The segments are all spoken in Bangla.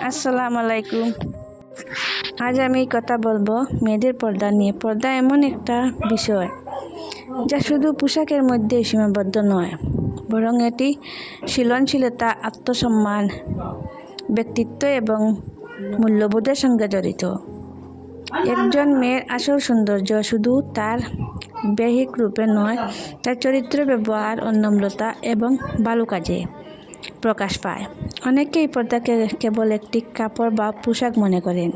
আসসালামু আলাইকুম। আজ আমি কথা বলবো মেয়েদের পর্দা নিয়ে। পর্দা এমন একটা বিষয় যা শুধু পোশাকের মধ্যে সীমাবদ্ধ নয়, বরং এটি সৃজনশীলতা, আত্মসম্মান, ব্যক্তিত্ব এবং মূল্যবোধের সঙ্গে জড়িত। একজন মেয়ের আসল সৌন্দর্য শুধু তার বাহ্যিক রূপে নয়, তার চরিত্র, ব্যবহার ও নম্রতা এবং ভালো কাজে প্রকাশ পায়। অনেকেই পর্দাকে কেবল একটি কাপড় বা পোশাক মনে করেন,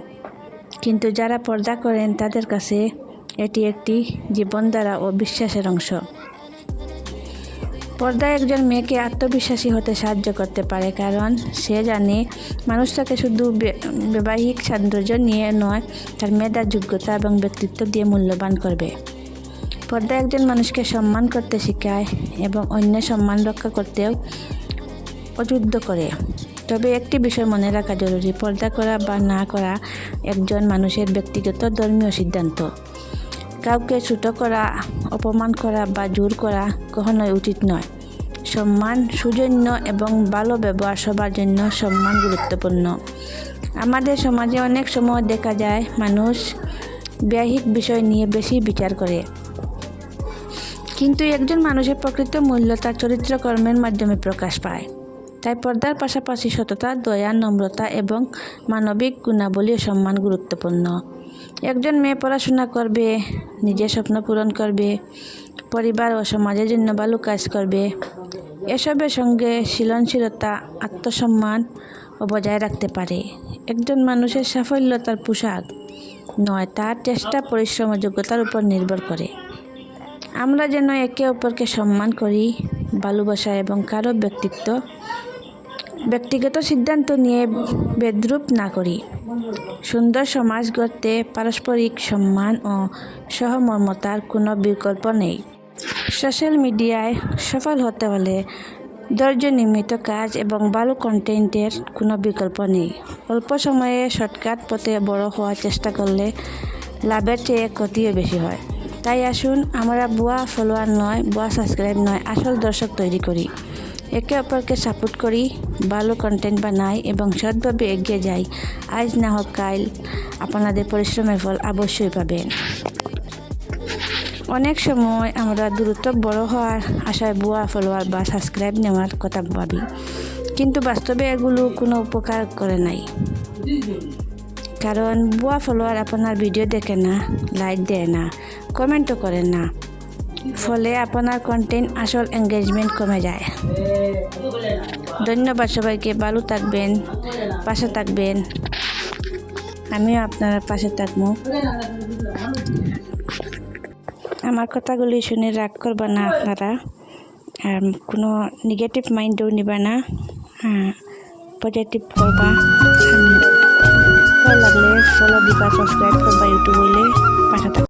কিন্তু যারা পর্দা করেন তাদের কাছে এটি একটি জীবনধারা ও বিশ্বাসের অংশ। পর্দা একজন মেয়েকে আত্মবিশ্বাসী হতে সাহায্য করতে পারে, কারণ সে জানে মানুষ তাকে শুধু বৈবাহিক সৌন্দর্য নিয়ে নয়, তার মেধা, যোগ্যতা এবং ব্যক্তিত্ব দিয়ে মূল্যবান করবে। পর্দা একজন মানুষকে সম্মান করতে শেখায় এবং অন্যের সম্মান রক্ষা করতেও উদ্বুদ্ধ করে। তবে একটি বিষয় মনে রাখা জরুরি: পর্দা করা বা না করা একজন মানুষের ব্যক্তিগত ধর্মীয় সিদ্ধান্ত। কাউকে ছোট করা, অপমান করা বা জোর করা কখনোই উচিত নয়। সম্মান, সৌজন্য এবং ভালো ব্যবহার সবার জন্য সম্মান গুরুত্বপূর্ণ। আমাদের সমাজে অনেক সময় দেখা যায় মানুষ বাহ্যিক বিষয় নিয়ে বেশি বিচার করে, কিন্তু একজন মানুষের প্রকৃত মূল্য তার চরিত্র কর্মের মাধ্যমে প্রকাশ পায়। তাই পর্দার পাশাপাশি সততা, দয়া, নম্রতা এবং মানবিক গুণাবলীও সম্মান গুরুত্বপূর্ণ। একজন মেয়ে পড়াশোনা করবে, নিজের স্বপ্ন পূরণ করবে, পরিবার ও সমাজের জন্য ভালো কাজ করবে। এসবের সঙ্গে সৃজনশীলতা, আত্মসম্মান বজায় রাখতে পারে। একজন মানুষের সাফল্য তার পোশাক নয়, তার চেষ্টা, পরিশ্রম ও যোগ্যতার উপর নির্ভর করে। আমরা যেন একে অপরকে সম্মান করি, ভালোবাসা এবং কারো ব্যক্তিগত সিদ্ধান্ত নিয়ে বেদ্রূপ না করি। সুন্দর সমাজ গড়তে পারস্পরিক সম্মান ও সহমর্মিতার কোনো বিকল্প নেই। সোশ্যাল মিডিয়ায় সফল হতে হলে ধৈর্য, নিয়মিত কাজ এবং ভালো কন্টেন্টের কোনো বিকল্প নেই। অল্প সময়ে শর্টকাট পথে বড় হওয়ার চেষ্টা করলে লাভের চেয়ে ক্ষতিও বেশি হয়। তাই আসুন আমরা ভুয়া ফলোয়ার নয়, ভুয়া সাবস্ক্রাইব নয়, আসল দর্শক তৈরি করি। একে অপরকে সাপোর্ট করি, ভালো কন্টেন্ট বানাই এবং সৎভাবে এগিয়ে যাই। আজ না হোক কাল আপনাদের পরিশ্রমের ফল অবশ্যই পাবেন। অনেক সময় আমরা দ্রুত বড় হওয়ার আশায় ভুয়া ফলোয়ার বা সাবস্ক্রাইব নেওয়ার কথা ভাবি, কিন্তু বাস্তবে এগুলো কোনো উপকার করে নাই। কারণ ভুয়া ফলোয়ার আপনার ভিডিও দেখে না, লাইক দেয় না, কমেন্টও করে না। ফলে আপনার কন্টেন্ট আসল এঙ্গেজমেন্ট কমে যায়। ধন্যবাদ সবাইকে। ভালো থাকবেন, পাশে থাকবেন। আমিও আপনার পাশে থাকবো। আমার কথাগুলি শুনে রাগ করবা না আপনারা, আর কোনো নেগেটিভ মাইন্ডও নিবা না। পজিটিভ করবা। ভালো লাগলে ফলো দিবা, সাবস্ক্রাইব করবা, ইউটিউব হইলে পাশে থাকবা।